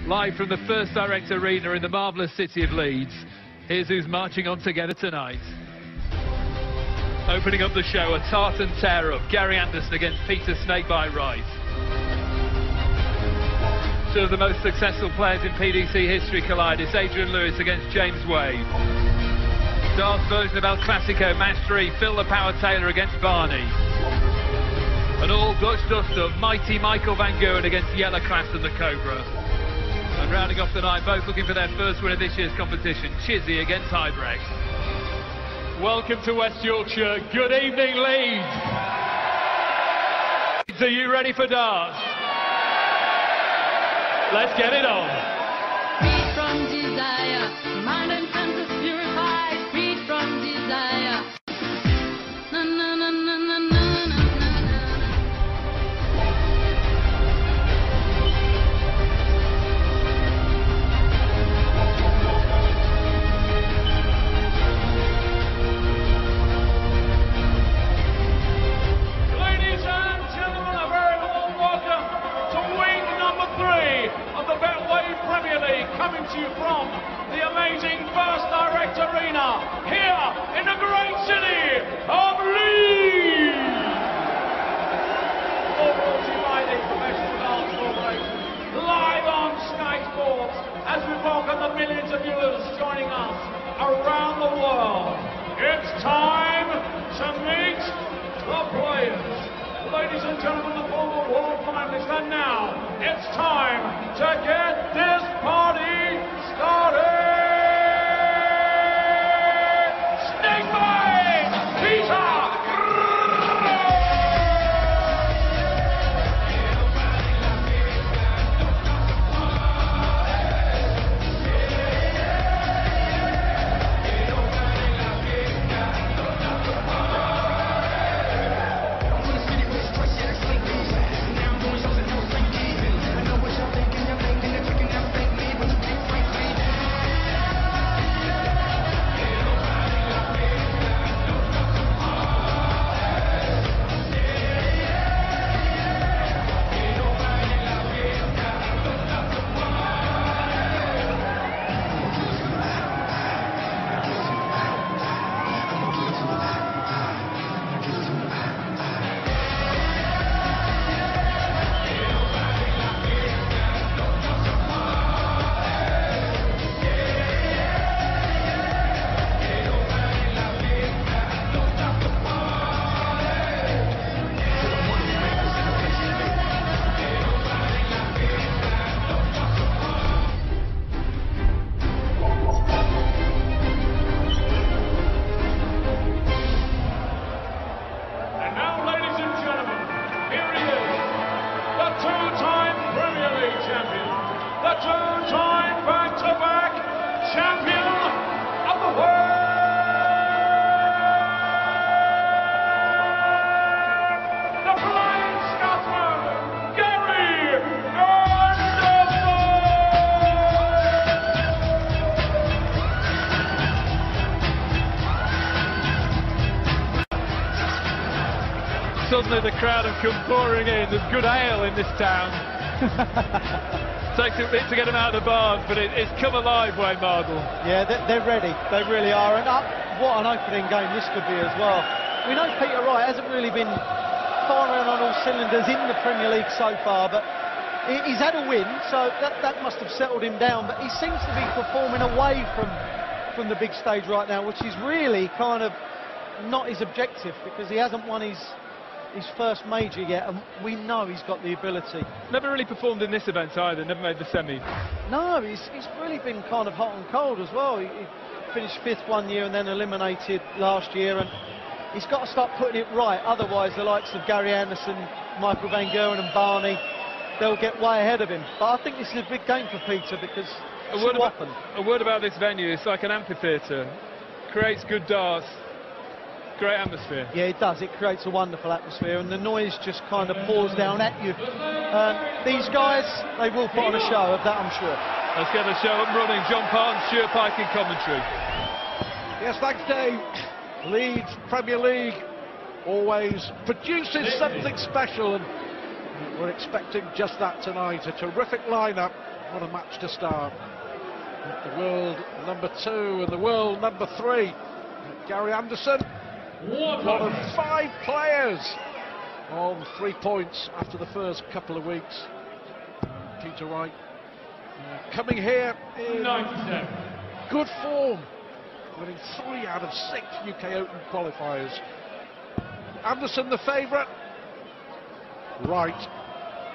Live from the First Direct Arena in the marvellous city of Leeds, here's who's marching on together tonight. Opening up the show, a tartan tear-up, Gary Anderson against Peter Snakebite Wright. Two of the most successful players in PDC history collide. It's Adrian Lewis against James Wade. Darts version of El Clasico, match 3, Phil the Power Taylor against Barney. An all-Dutch dust-up, mighty Michael Van Gerwen against Yellow Class and the Cobra. And rounding off the night, both looking for their first win of this year's competition, Chizzy against Hydrex. Welcome to West Yorkshire. Good evening, Leeds. Are you ready for darts? Let's get it on. Free from desire, mind and senses purified. Free from desire. Na na na na na na na na. Ladies and gentlemen, a very warm welcome to week number 3 of the Betway Premier League, coming to you from the amazing First Direct Arena here in the great city of Leeds. All brought to you by the Professional Darts Corporation, live on Sky Sports, as we welcome the millions of viewers joining us around the world. It's time to meet the players. Ladies and gentlemen, the former world finalists, and now it's time to get this party started! Snakebite! Peter Wright! Two-time back-to-back champion of the world, the Flying Scotsman, Gary Anderson! Suddenly the crowd have come pouring in. There's good ale in this town. Takes a bit to get them out of the bars, but it's come alive, Wayne Mardle. Yeah, they're ready. They really are. And what an opening game this could be as well. We know Peter Wright hasn't really been firing on all cylinders in the Premier League so far, but he's had a win, so that must have settled him down. But he seems to be performing away from the big stage right now, which is really kind of not his objective, because he hasn't won his first major yet, and we know he's got the ability. Never really performed in this event either, never made the semi. No, he's really been kind of hot and cold as well. He finished 5th one year and then eliminated last year, and he's got to start putting it right, otherwise the likes of Gary Anderson, Michael Van Gerwen and Barney, they'll get way ahead of him. But I think this is a big game for Peter, because a word about this venue, it's like an amphitheatre, creates good darts, great atmosphere. Yeah, it does. It creates a wonderful atmosphere, and the noise just kind of pours down at you. These guys, they will put on a show, of that I'm sure. Let's get the show up and running. John Parton, Stuart Pike in commentary. Yes, thanks, Dave. Leeds Premier League always produces something special, and we're expecting just that tonight. A terrific lineup What a match to start. The world number 2 and the world number 3. Gary Anderson, one of 5 players on 3 points after the first couple of weeks. Peter Wright coming here in 97. good form, winning 3 out of 6 UK Open qualifiers. Anderson the favourite. Wright,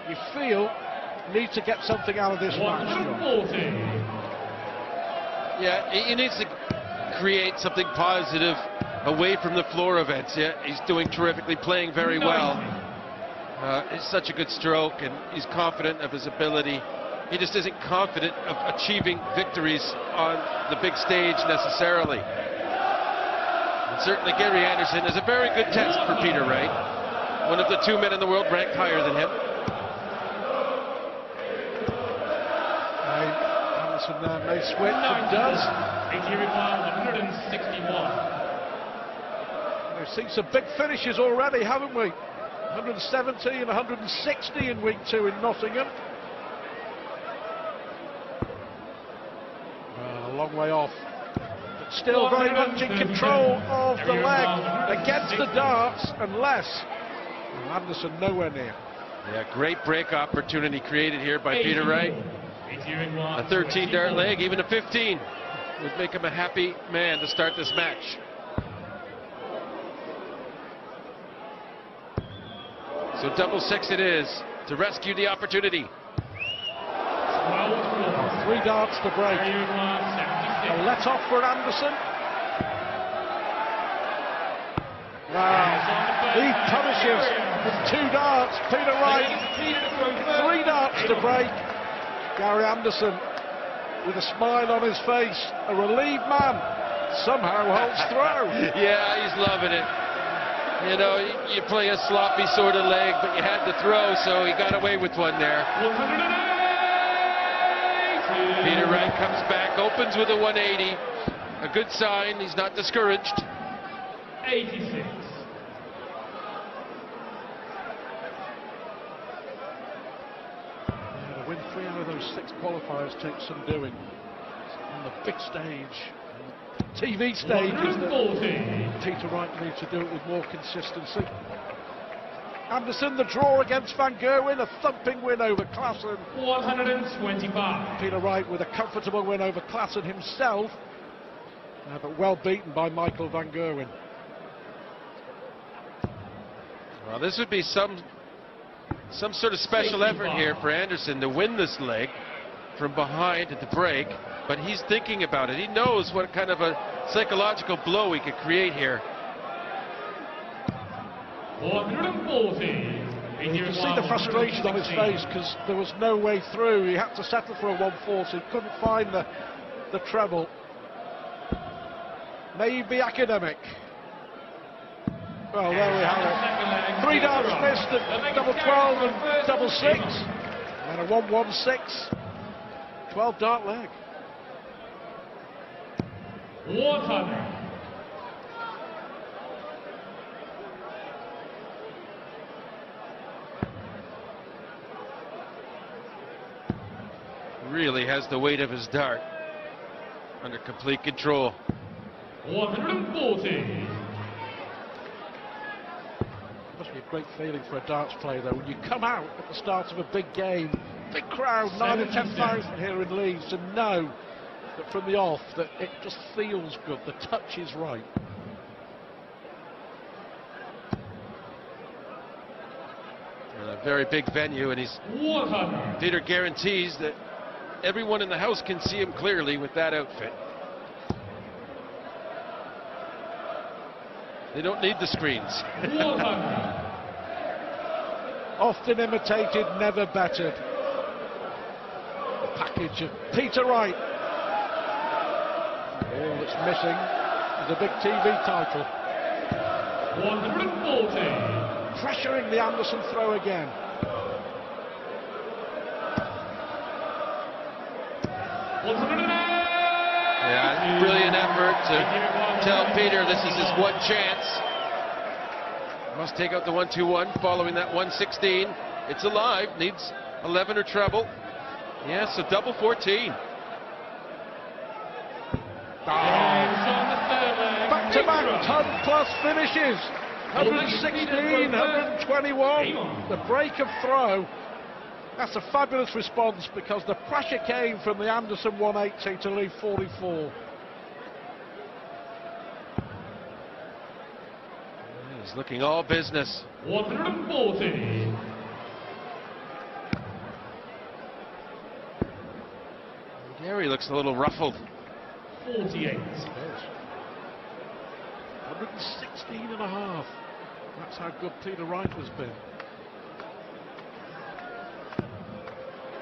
you feel, need to get something out of this match. 140. Yeah, he needs to create something positive away from the floor events. Yeah, he's doing terrifically, playing very well. It's such a good stroke, and he's confident of his ability. He just isn't confident of achieving victories on the big stage necessarily. And certainly Gary Anderson is a very good test for Peter Wright, one of the 2 men in the world ranked higher than him. Anderson may switch and does. 161. We've seen some big finishes already, haven't we? 170 and 160 in week 2 in Nottingham. A long way off, but still very much in control of the leg against the darts, unless Anderson nowhere near. Yeah, great break opportunity created here by Peter Wright. A 13 dart leg, even a 15 would make him a happy man to start this match. So double 6 it is to rescue the opportunity. 3 darts to break. A let off for Anderson. Wow, he punishes with 2 darts. Peter Wright, 3 darts to break. Gary Anderson with a smile on his face, a relieved man, somehow holds through. Yeah, he's loving it. You know, you play a sloppy sort of leg, but you had to throw, so he got away with one there. Peter Wright comes back, opens with a 180. A good sign, he's not discouraged. 86. To win 3 out of those 6 qualifiers takes some doing. On the big stage, TV stages, that Peter Wright needs to do it with more consistency. Anderson, the draw against Van Gerwen, a thumping win over Klassen. 125. Peter Wright with a comfortable win over Klassen himself, but well beaten by Michael Van Gerwen. Well, this would be some sort of special effort here for Anderson to win this leg from behind at the break, but he's thinking about it. He knows what kind of a psychological blow he could create here. 140. You can see the frustration on his face because there was no way through. He had to settle for a 140. Couldn't find the treble. Maybe academic. Well, there we have it. 3 darts missed at double 12 and double 6, and a 116. 12 dart leg. 100. Really has the weight of his dart under complete control. 140. Must be a great feeling for a darts player, though, when you come out at the start of a big game, big crowd, 9,000 or 10,000 here in Leeds, and know that from the off that it just feels good, the touch is right. A very big venue, and Peter guarantees that everyone in the house can see him clearly with that outfit. They don't need the screens. Often imitated, never bettered. The package of Peter Wright. All that's missing is a big TV title. 140. Pressuring the Anderson throw again. Yeah, brilliant effort to tell Peter this is his one chance. Must take out the 121 following that 116. It's alive, needs 11 or treble. Yeah, so double 14. Back-to-back ton-plus finishes. 116, 121. The break of throw. That's a fabulous response because the pressure came from the Anderson 180 to leave 44. He's looking all business. 140. Gary looks a little ruffled. 48. 116 and a half. That's how good Peter Wright has been.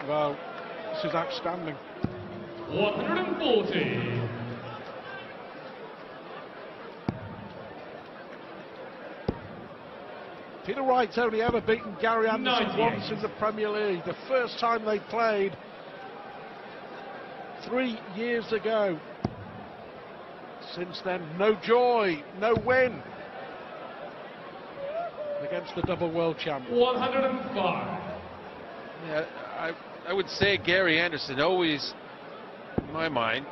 Well, this is outstanding. 140. Peter Wright's only ever beaten Gary Anderson 98. once in the Premier League. The first time they played 3 years ago. Since then, no joy, no win against the double world champion. 105. Yeah, I would say Gary Anderson always, in my mind,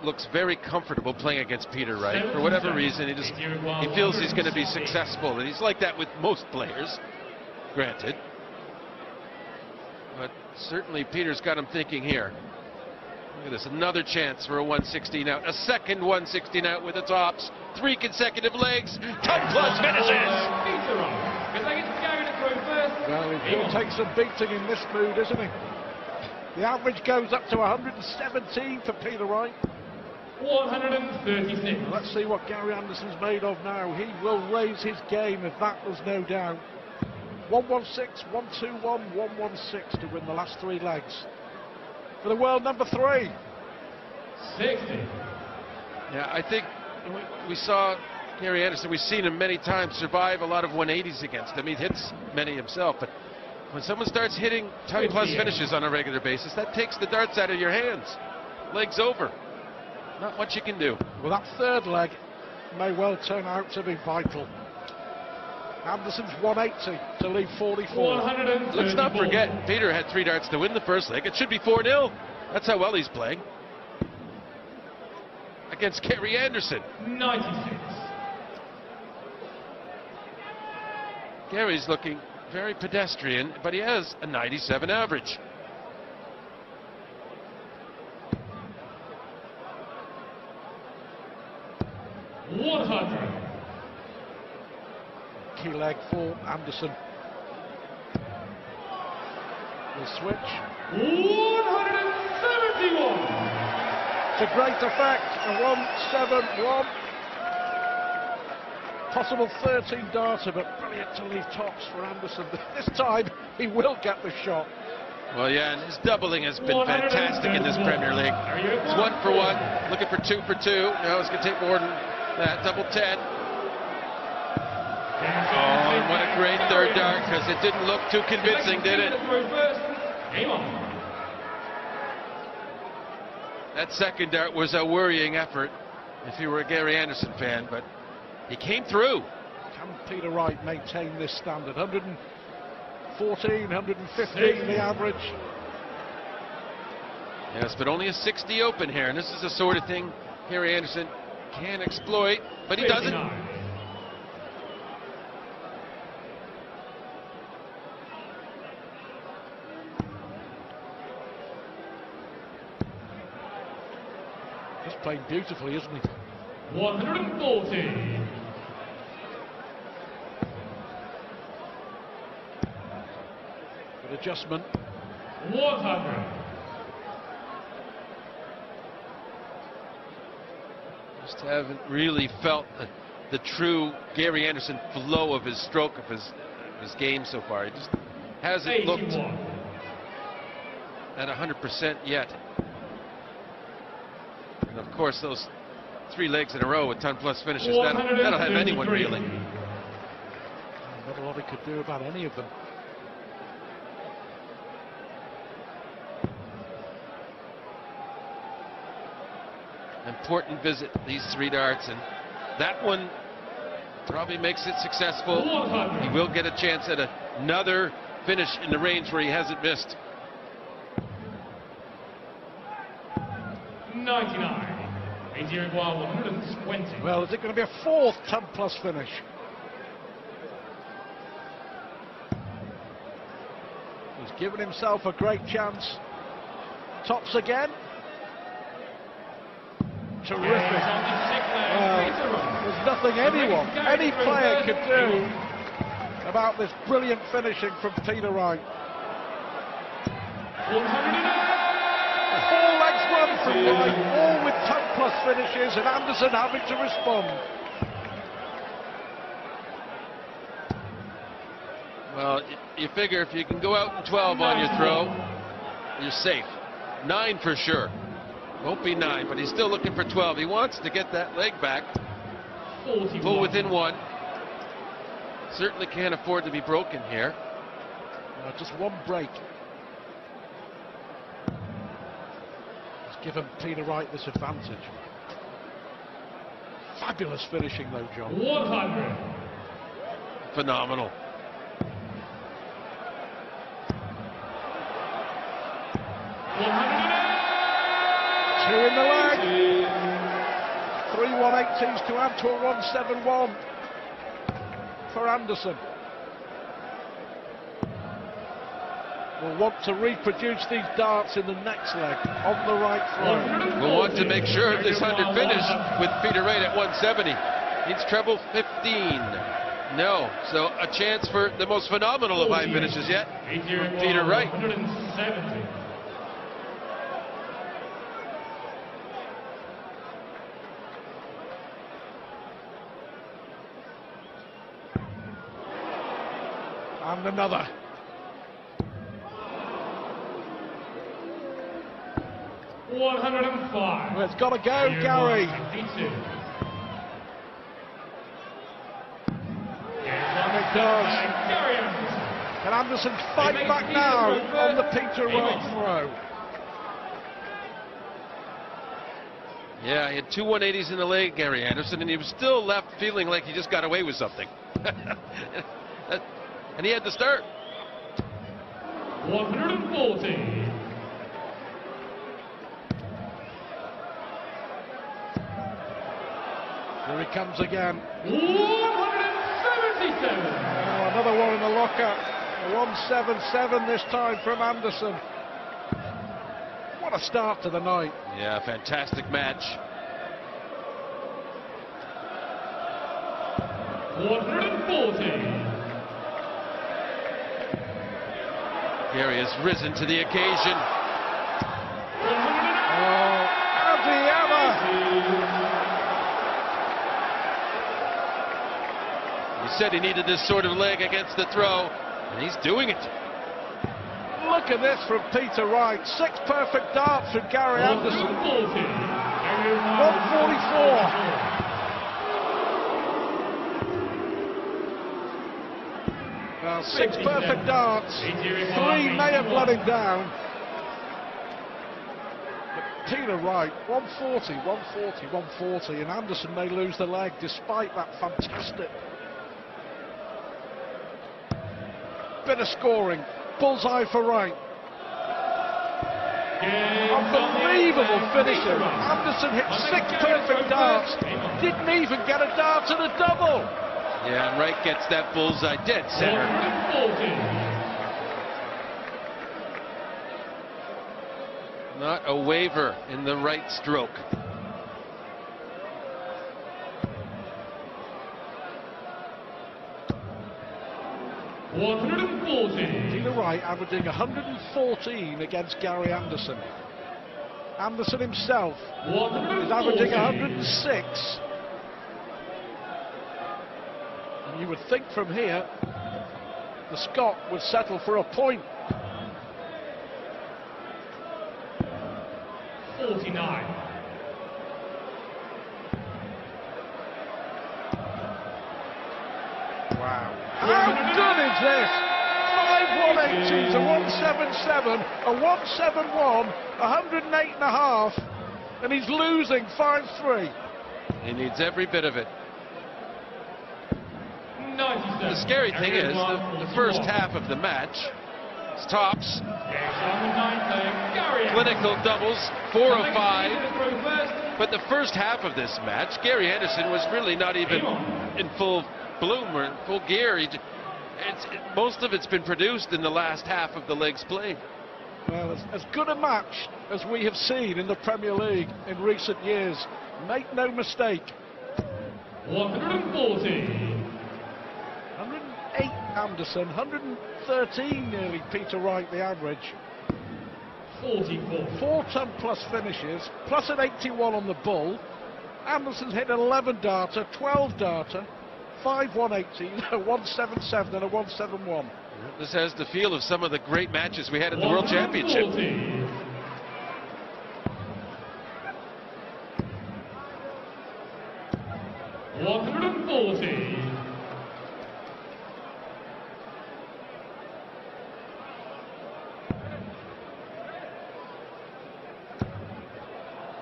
looks very comfortable playing against Peter Wright. For whatever reason, he feels he's going to be successful, and he's like that with most players, granted. But certainly Peter's got him thinking here. Look at this, another chance for a 116 out, a second 116 out with the tops, 3 consecutive legs, ton-plus finishes! Peter Wright. Because they get to Gary to throw first. Well, he'll take some beating in this mood, isn't he? The average goes up to 117 for Peter Wright. 136. Let's see what Gary Anderson's made of now. He will raise his game, if that was no doubt. 116, 121, 116 to win the last 3 legs. For the world number 3. 60. Yeah, I think we saw Gary Anderson, we've seen him many times survive a lot of 180s against him. He hits many himself, but when someone starts hitting ton-plus finishes on a regular basis, that takes the darts out of your hands. Legs over. Not much you can do. Well, that third leg may well turn out to be vital. Anderson's 180 to leave 44. Let's not forget, Peter had 3 darts to win the first leg. It should be 4-0. That's how well he's playing. Against Gary Anderson. 96. Gary's looking very pedestrian, but he has a 97 average. Key leg for Anderson. The switch. 171. It's a great effect. A 171. Possible 13 darter, but brilliant to leave tops for Anderson. This time he will get the shot. Well, yeah, and his doubling has been fantastic in this Premier League. It's 1 for 1, looking for 2 for 2. Now it's going to take more than that. Double 10. Oh, and what a great third dart, because it didn't look too convincing, did it? That second dart was a worrying effort if you were a Gary Anderson fan, but he came through. Can Peter Wright maintain this standard? 114, 115 the average. Yes, but only a 60 open here, and this is the sort of thing Gary Anderson can exploit, but he doesn't. He's playing beautifully, isn't he? 140. Good adjustment. 100. Just haven't really felt the true Gary Anderson flow of his stroke, of his game so far. He just hasn't looked at 100% yet. And of course, those 3 legs in a row with ton-plus finishes, that'll have anyone reeling. Not a lot he could do about any of them. Important visit, these 3 darts, and that one probably makes it successful. He will get a chance at another finish in the range where he hasn't missed. 99. 80 required 120. Well, is it going to be a fourth 10+ finish? He's given himself a great chance. Tops again. Terrific. There's nothing any player could do about this brilliant finishing from Peter Wright. 4 legs run from Wright, all with 10+ finishes, and Anderson having to respond. Well, you figure if you can go out in 12 on your throw, you're safe. 9 for sure. Won't be 9, but he's still looking for 12. He wants to get that leg back. Pull within 1. Certainly can't afford to be broken here. Just one break. It's given Peter Wright this advantage. Fabulous finishing though, John. 100. Phenomenal. Two in the leg. 3 180s to add to a 171 for Anderson. We'll want to reproduce these darts in the next leg on the right throw. We'll want to make sure of this 100 finish with Peter Wright at 170. Needs treble 15. No, so a chance for the most phenomenal of high finishes yet from Peter Wright. 170. And another. $105. Well, it's got to go, Gary. And it does. Can Anderson fight back now on the Peter Wright throw? Yeah, he had 2 180s in the leg, Gary Anderson, and he was still left feeling like he just got away with something. And he had to start. 140. Here he comes again. 177. Oh, another one in the locker. A 177 this time from Anderson. What a start to the night. Yeah, fantastic match. 140. Gary has risen to the occasion. Oh, has he ever? He said he needed this sort of leg against the throw, and he's doing it. Look at this from Peter Wright. 6 perfect darts from Gary Anderson. 144. 6 perfect darts. 3 may have let him down. But Peter Wright, 140, 140, 140, and Anderson may lose the leg despite that fantastic bit of scoring. Bullseye for Wright. Unbelievable finisher. Anderson hit 6 perfect darts. Didn't even get a dart to the double. Yeah, and Wright gets that bullseye dead center. 140. Not a waver in the right stroke. Peter Wright averaging 114 against Gary Anderson. Anderson himself is averaging 106. And you would think from here the Scot would settle for a point. 49. Wow. How good is this? 5 180 to 177, a 171, 108.5, and he's losing 5-3. He needs every bit of it. 97. The scary thing is, the first half of the match It's tops. Clinical doubles, 4 of 5. But the first half of this match, Gary Anderson was really not even in full bloom or in full gear. Most of it's been produced in the last half of the legs played. Well, as good a match as we have seen in the Premier League in recent years. Make no mistake. 140. 108 Anderson, 113 nearly Peter Wright, the average. 44. 4 ton plus finishes, plus an 81 on the bull. Anderson's hit an 11 darter, 12 darter, 5 180, a 177 and a 171. This has the feel of some of the great matches we had in the World Championship. 140.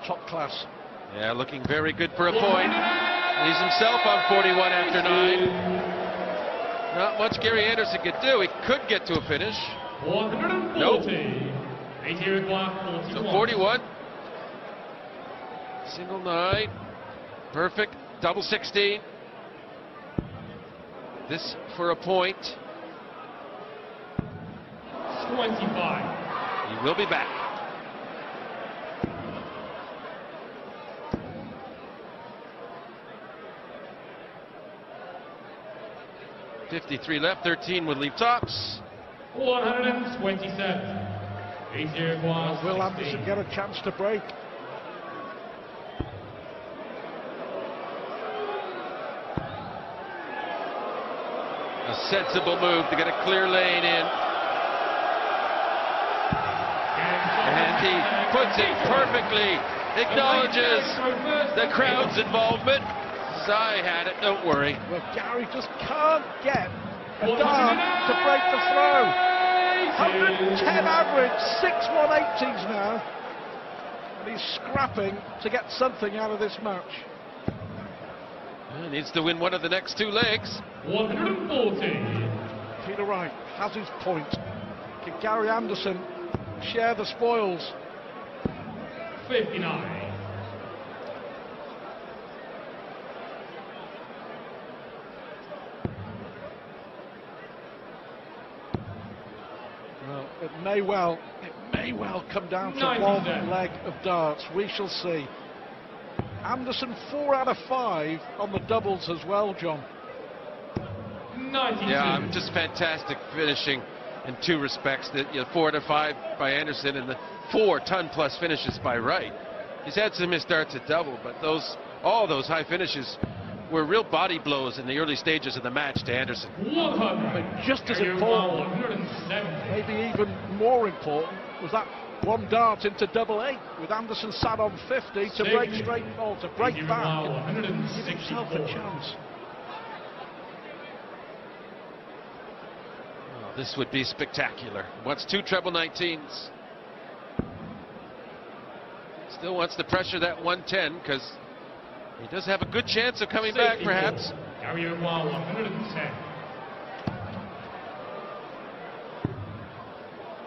Top class. Yeah, looking very good for a point. He's himself on 41 after 9. Not much Gary Anderson could do. He could get to a finish. 140. Nope. 41. So 41. Single 9. Perfect. Double 16. This for a point. 25. He will be back. .53 left, 13 would leave tops. 127. Will Anderson get a chance to break? A sensible move to get a clear lane in. And he puts it perfectly. Acknowledges the crowd's involvement. I had it, don't worry. Well, Gary just can't get a dart to break the throw. 110 average, 6 180s now. And he's scrapping to get something out of this match. He needs to win one of the next 2 legs. 140. Peter Wright has his point. Can Gary Anderson share the spoils? 59. Well, it may well come down to 90. one leg of darts. We shall see. Anderson 4 out of 5 on the doubles as well, John. 92. Yeah, just fantastic finishing in 2 respects. That 4 out of 5 by Anderson and the 4 ton plus finishes by Wright. He's had some missed darts at double, but all those high finishes were real body blows in the early stages of the match to Anderson. 100. But just as important, 170. maybe even more important, was that 1 dart into double 8 with Anderson sat on 50 to break straight ball, to break back and give himself a chance. Oh, this would be spectacular. Wants 2 treble 19s. Still wants to pressure that 110 because he does have a good chance of coming back, perhaps. Gary 110.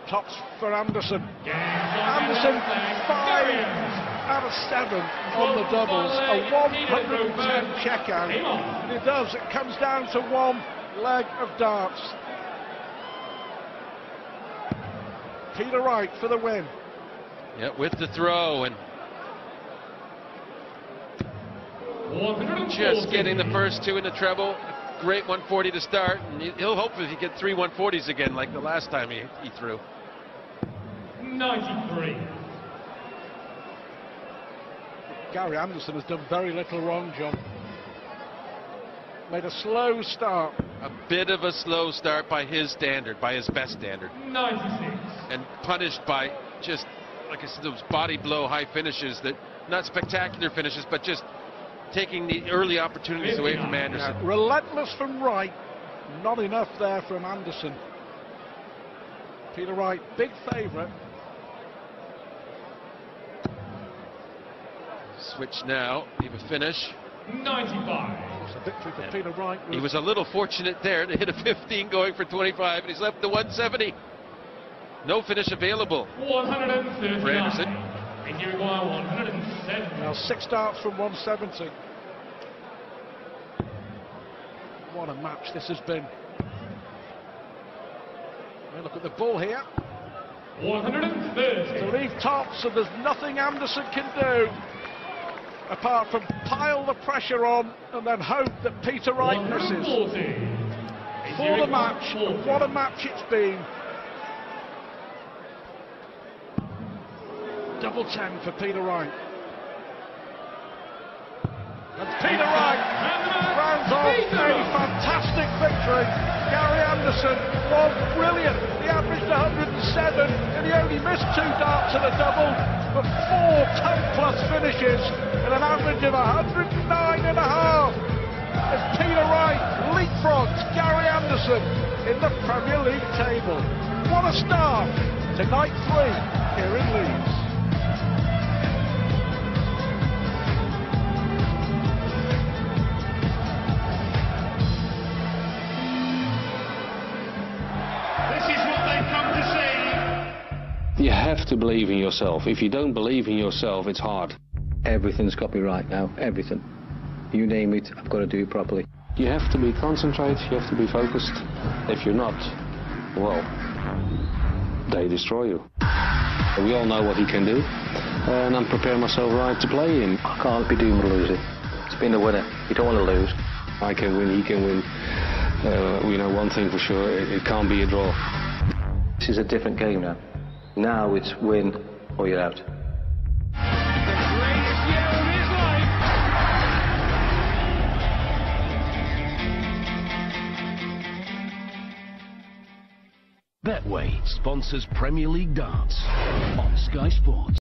Tops for Anderson. Anderson 5 out of 7 on the doubles. A 110 checkout. And it does. It comes down to 1 leg of darts. Peter Wright for the win. Yeah, with the throw and just getting the first 2 in the treble. Great 140 to start, and he'll hopefully get 3 140s again like the last time he threw. 93. Gary Anderson has done very little wrong, John. Made a slow start. A bit of a slow start by his standard, by his best standard. 96. And punished by just, like I said, those body blow high finishes that, not spectacular finishes, but just taking the early opportunities away from Anderson. Yeah, relentless from Wright, not enough there from Anderson. Peter Wright, big favourite. Switch now, leave a finish. 95. It's a victory for Peter Wright. He was a little fortunate there to hit a 15 going for 25, and he's left the 170. No finish available 139. for Anderson. In Uruguay, 107. Now 6 darts from 170. What a match this has been. Now look at the ball here. 130. To leave tops, and there's nothing Anderson can do apart from pile the pressure on and then hope that Peter Wright misses. 140. For the match, and what a match it's been. Double 10 for Peter Wright. And Peter Wright rounds off a fantastic victory. Gary Anderson was brilliant. He averaged 107 and he only missed 2 darts and a double, but 4 10-plus finishes and an average of 109.5. As Peter Wright leapfrogs Gary Anderson in the Premier League table. What a start to night 3 here in Leeds. You have to believe in yourself. If you don't believe in yourself, it's hard. Everything's got to be right now, everything. You name it, I've got to do it properly. You have to be concentrated, you have to be focused. If you're not, well, they destroy you. We all know what he can do, and I'm preparing myself right to play him. I can't be doomed to losing. It's been a winner, you don't want to lose. I can win, he can win. We know one thing for sure, it can't be a draw. This is a different game now. Now it's win or you're out. Betway sponsors Premier League Darts on Sky Sports.